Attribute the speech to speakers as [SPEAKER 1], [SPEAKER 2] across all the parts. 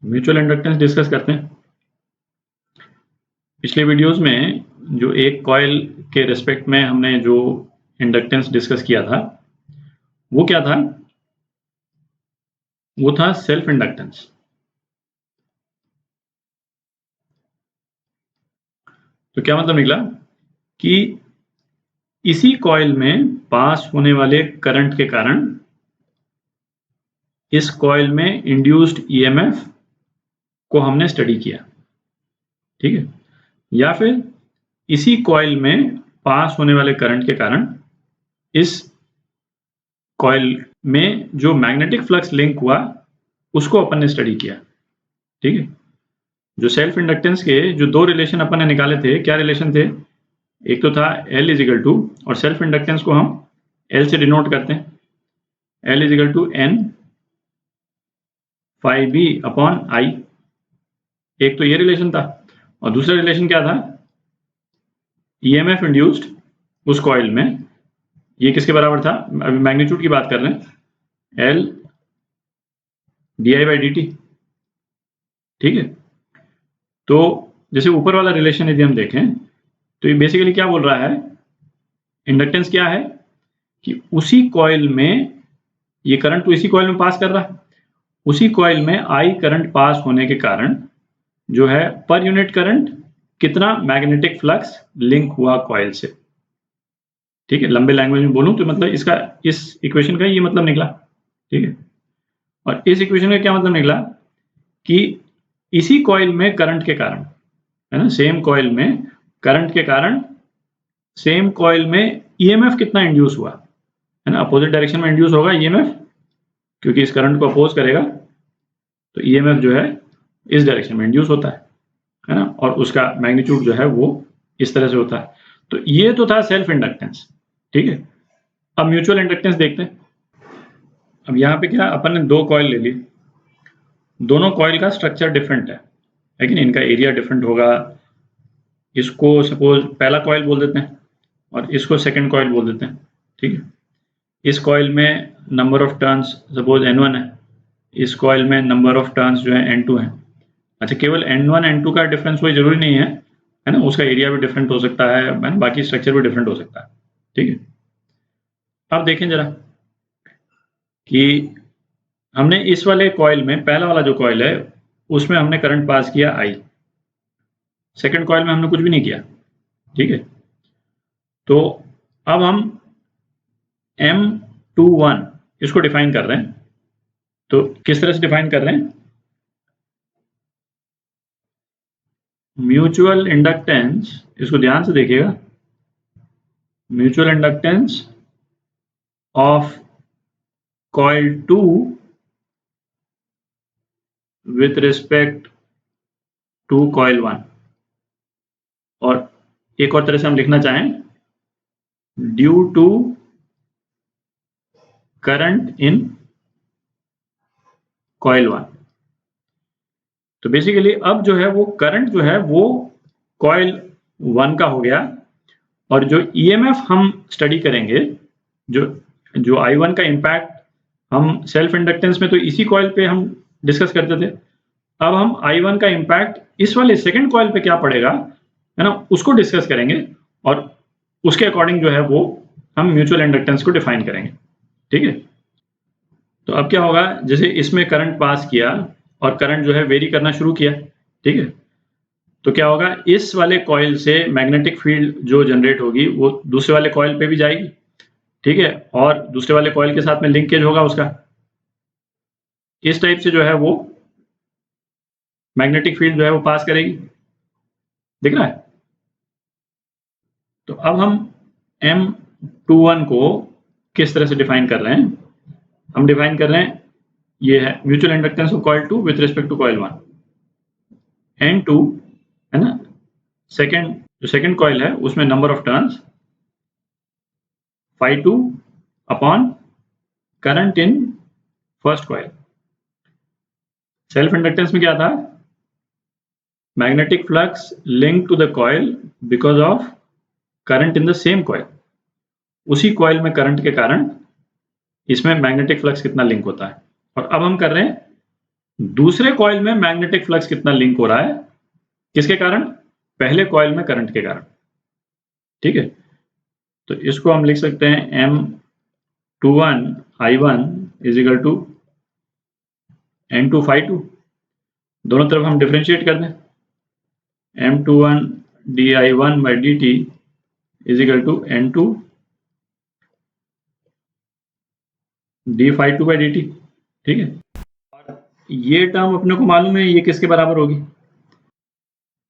[SPEAKER 1] Mutual inductance discuss करते हैं। पिछले वीडियोस में जो एक कॉइल के रिस्पेक्ट में हमने जो इंडक्टेंस डिस्कस किया था वो क्या था? वो था सेल्फ इंडक्टेंस। तो क्या मतलब निकला कि इसी कॉइल में पास होने वाले करंट के कारण इस कॉइल में इंड्यूस्ड ईएमएफ को हमने स्टडी किया, ठीक है? या फिर इसी कॉइल में पास होने वाले करंट के कारण इस कॉइल में जो मैग्नेटिक फ्लक्स लिंक हुआ उसको अपन ने स्टडी किया, ठीक है? जो सेल्फ इंडक्टेंस के जो दो रिलेशन अपन ने निकाले थे, क्या रिलेशन थे? एक तो था L इज इक्वल टू, और सेल्फ इंडक्टेंस को हम L से डिनोट करते हैं, L is equal to N phi B upon I। एक तो ये रिलेशन था, और दूसरा रिलेशन क्या था? ईएमएफ इंड्यूस्ड उस कॉइल में, ये किसके बराबर था? अभी मैग्नीट्यूड की बात कर रहे हैं, L di बाई dt, ठीक है? तो जैसे ऊपर वाला रिलेशन यदि हम देखें तो ये बेसिकली क्या बोल रहा है? इंडक्टेंस क्या है कि उसी कॉइल में ये करंट तो इसी कॉइल में पास कर रहा है, उसी कॉइल में आई करंट पास होने के कारण जो है पर यूनिट करंट कितना मैग्नेटिक फ्लक्स लिंक हुआ कॉइल से, ठीक है? लंबे लैंग्वेज में बोलूं तो मतलब इसका, इस इक्वेशन का ये मतलब निकला, ठीक है? और इस इक्वेशन का क्या मतलब निकला कि इसी कॉइल में करंट के कारण, है ना, सेम कॉइल में करंट के कारण सेम कॉइल में ईएमएफ कितना इंड्यूस हुआ, है ना? अपोजिट डायरेक्शन में इंड्यूस होगा ईएमएफ, क्योंकि इस करंट को अपोज करेगा तो ईएमएफ जो है इस डायरेक्शन में इंड्यूस होता है ना? और उसका मैग्नीट्यूड जो है वो इस तरह से होता है। तो ये तो था सेल्फ इंडक्टेंस, ठीक है? अब म्यूचुअल इंडक्टेंस देखते हैं। अब यहाँ पे क्या, अपन ने दो कॉइल ले ली, दोनों कॉइल का स्ट्रक्चर डिफरेंट है, लेकिन इनका एरिया डिफरेंट होगा। इसको सपोज पहला कॉइल बोल देते हैं और इसको सेकंड कॉइल बोल देते हैं, ठीक है? इस कॉइल में number of turns suppose N1 है, इस कॉइल में नंबर ऑफ टर्न्स जो है N2 है। अच्छा, केवल N1 N2 का डिफरेंस कोई जरूरी नहीं है, है ना? उसका एरिया भी डिफरेंट हो सकता है, बाकी स्ट्रक्चर भी डिफरेंट हो सकता है, ठीक है? अब देखें जरा कि हमने इस वाले कॉइल में, पहला वाला जो कॉइल है उसमें हमने करंट पास किया I, सेकंड कॉइल में हमने कुछ भी नहीं किया, ठीक है? तो अब हम M21 इसको डिफाइन कर रहे हैं। तो किस तरह से डिफाइन कर रहे हैं? म्यूचुअल इंडक्टेंस, इसको ध्यान से देखिएगा, mutual inductance of coil 2 with respect to coil 1, और एक और तरह से हम लिखना चाहें, due to current in coil 1। तो बेसिकली अब जो है वो करंट जो है वो कॉइल 1 का हो गया, और जो ईएमएफ हम स्टडी करेंगे, जो I1 का इम्पैक्ट हम सेल्फ इंडक्टेंस में तो इसी कॉइल पे हम डिस्कस करते थे, अब हम I1 का इम्पैक्ट इस वाले सेकंड कॉइल पे क्या पड़ेगा, है ना, उसको डिस्कस करेंगे, और उसके अकॉर्डिंग जो है वो हम म्यूचुअल इंडक्टेंस को डिफाइन करेंगे, ठीक है? तो अब क्या होगा, जैसे इसमें करंट पास किया और करंट जो है वेरी करना शुरू किया, ठीक है? तो क्या होगा, इस वाले कॉइल से मैग्नेटिक फील्ड जो जनरेट होगी वो दूसरे वाले कॉइल पे भी जाएगी, ठीक है? और दूसरे वाले कॉइल के साथ में लिंकेज होगा उसका, इस टाइप से जो है वो मैग्नेटिक फील्ड जो है वो पास करेगी, दिख रहा है? तो अब हम M21 को किस तरह से डिफाइन कर रहे हैं? हम डिफाइन कर रहे हैं, ये है mutual inductance of coil 2 with respect to coil 1, N2, है ना, सेकंड, जो सेकंड कॉइल है उसमें number of turns phi 2 upon current in first coil. Self inductance में क्या था? Magnetic flux link to the coil because of current in the same coil. उसी coil में करंट के कारण इसमें मैग्नेटिक फ्लक्स कितना लिंक होता है। और अब हम कर रहे हैं दूसरे कॉइल में मैग्नेटिक फ्लक्स कितना लिंक हो रहा है, किसके कारण, पहले कॉइल में करंट के कारण। ठीक है, तो इसको हम लिख सकते हैं M21 I1 is equal to N2 phi 2। दोनों तरफ हम डिफरेंशिएट कर दें, M21 di1 by dt is equal to N2 d phi 2 by dt। ठीक है, ये टर्म अपने को मालूम है ये किसके बराबर होगी।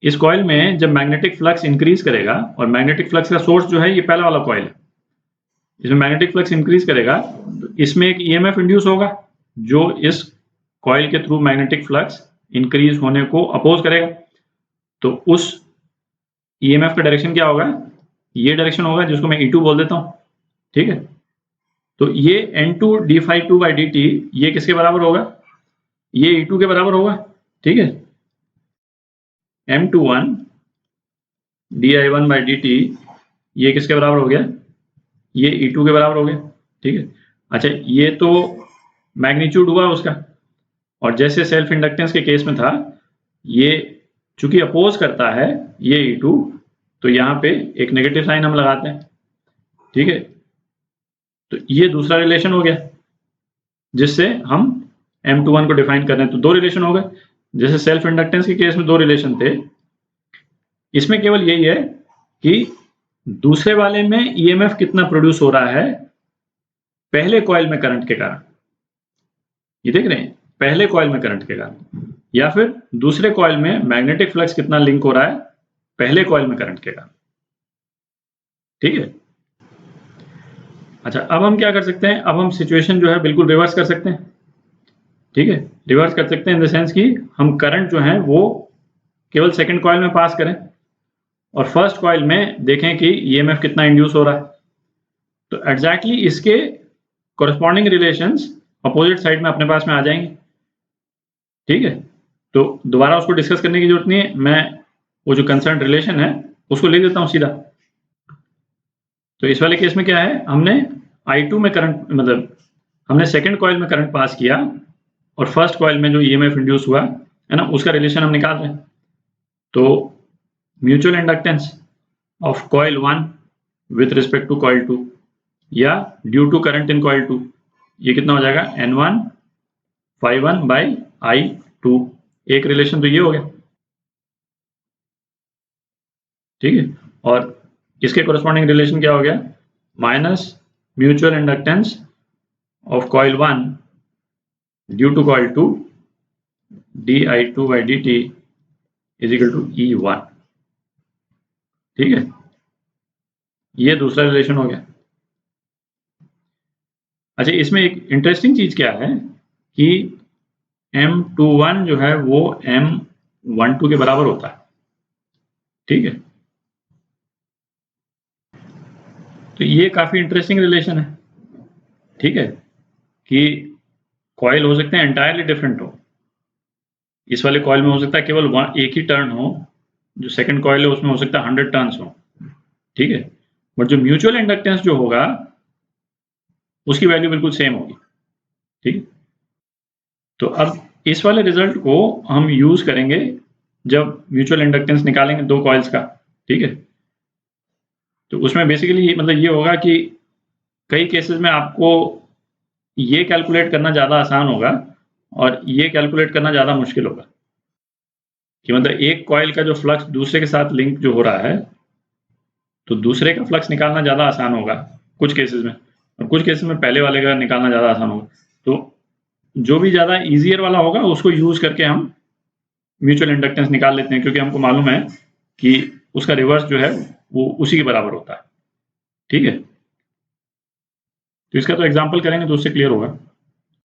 [SPEAKER 1] इस कॉइल में जब मैग्नेटिक फ्लक्स इंक्रीज करेगा, और मैग्नेटिक फ्लक्स का सोर्स जो है ये पहला वाला कॉइल है, इसमें मैग्नेटिक फ्लक्स इंक्रीज करेगा तो इसमें एक ईएमएफ इंड्यूस होगा जो इस कॉइल के थ्रू मैग्नेटिक फ्लक्स इंक्रीज होने को अपोज करेगा। तो उस ईएमएफ का डायरेक्शन क्या होगा, ये डायरेक्शन होगा जिसको मैं E2 बोल देता हूँ। ठीक है, तो ये N2 d phi 2 by dt ये किसके बराबर होगा, ये E2 के बराबर होगा। ठीक है, M21 di1 by dt ये किसके बराबर हो गया, ये E2 के बराबर हो गया। ठीक है, अच्छा ये तो मैग्नीट्यूड हुआ उसका, और जैसे सेल्फ इंडक्टेंस के केस में था, ये चूंकि अपोज करता है ये E2, तो यहाँ पे एक नेगेटिव साइन हम लगाते हैं। ठीक है, तो ये दूसरा रिलेशन हो गया जिससे हम M21 को डिफाइन कर रहे हैं। तो दो रिलेशन हो गए, जैसे सेल्फ इंडक्टेंस के केस में दो रिलेशन थे, इसमें केवल यही है कि दूसरे वाले में ईएमएफ कितना प्रोड्यूस हो रहा है पहले कॉइल में करंट के कारण, ये देख रहे हैं, पहले कॉइल में करंट के कारण, या फिर दूसरे कॉइल में मैग्नेटिक फ्लक्स कितना लिंक हो रहा है पहले कॉइल में करंट के कारण। ठीक है, अच्छा अब हम क्या कर सकते हैं, अब हम सिचुएशन जो है बिल्कुल रिवर्स कर सकते हैं। ठीक है, रिवर्स कर सकते हैं इन द सेंस कि हम करंट जो है वो केवल सेकंड कॉइल में पास करें और फर्स्ट कॉइल में देखें कि ईएमएफ कितना इंड्यूस हो रहा है। तो एग्जैक्टली इसके कोरस्पॉन्डिंग रिलेशंस अपोजिट साइड में अपने पास में आ जाएंगे। ठीक है, तो दोबारा उसको डिस्कस करने की जरूरत नहीं है, मैं वो जो कंसर्न रिलेशन है उसको लिख देता हूँ सीधा। तो इस वाले केस में क्या है, हमने I2 में करंट, मतलब हमने सेकंड कॉइल में करंट पास किया और फर्स्ट कॉइल में जो ईएमएफ इंड्यूस हुआ है ना, उसका रिलेशन हम निकाल रहे हैं। तो mutual inductance of coil 1 with respect to coil 2 या due to current in coil 2, ये कितना हो जाएगा N1 phi 1 by I2। एक रिलेशन तो ये हो गया। ठीक है, और इसके कोरस्पॉन्डिंग रिलेशन क्या हो गया, minus mutual inductance of coil 1 due to coil 2 di2 by dt is equal to E1। ठीक है, ये दूसरा रिलेशन हो गया। अच्छा, इसमें एक इंटरेस्टिंग चीज क्या है कि M21 जो है वो M12 के बराबर होता है। ठीक है, तो ये काफी इंटरेस्टिंग रिलेशन है। ठीक है, कि कॉइल हो सकते हैं एंटायरली डिफरेंट हो, इस वाले कॉइल में हो सकता है केवल एक ही टर्न हो, जो सेकंड कॉइल है उसमें हो सकता है 100 टर्न्स हो। ठीक है, बट जो म्यूचुअल इंडक्टेंस जो होगा उसकी वैल्यू बिल्कुल सेम होगी। ठीक, तो अब इस वाले रिजल्ट को हम यूज करेंगे जब म्यूचुअल इंडक्टेंस निकालेंगे दो कॉइल्स का। ठीक है, तो उसमें बेसिकली मतलब ये होगा कि कई केसेस में आपको ये कैलकुलेट करना ज़्यादा आसान होगा और ये कैलकुलेट करना ज़्यादा मुश्किल होगा कि मतलब एक कॉइल का जो फ्लक्स दूसरे के साथ लिंक जो हो रहा है, तो दूसरे का फ्लक्स निकालना ज़्यादा आसान होगा कुछ केसेस में, और कुछ केसेस में पहले वाले का निकालना ज़्यादा आसान होगा। तो जो भी ज़्यादा ईजियर वाला होगा उसको यूज करके हम म्यूचुअल इंडक्टेंस निकाल लेते हैं, क्योंकि हमको मालूम है कि उसका रिवर्स जो है वो उसी के बराबर होता है। ठीक है, तो इसका तो एग्जाम्पल करेंगे तो उससे क्लियर होगा।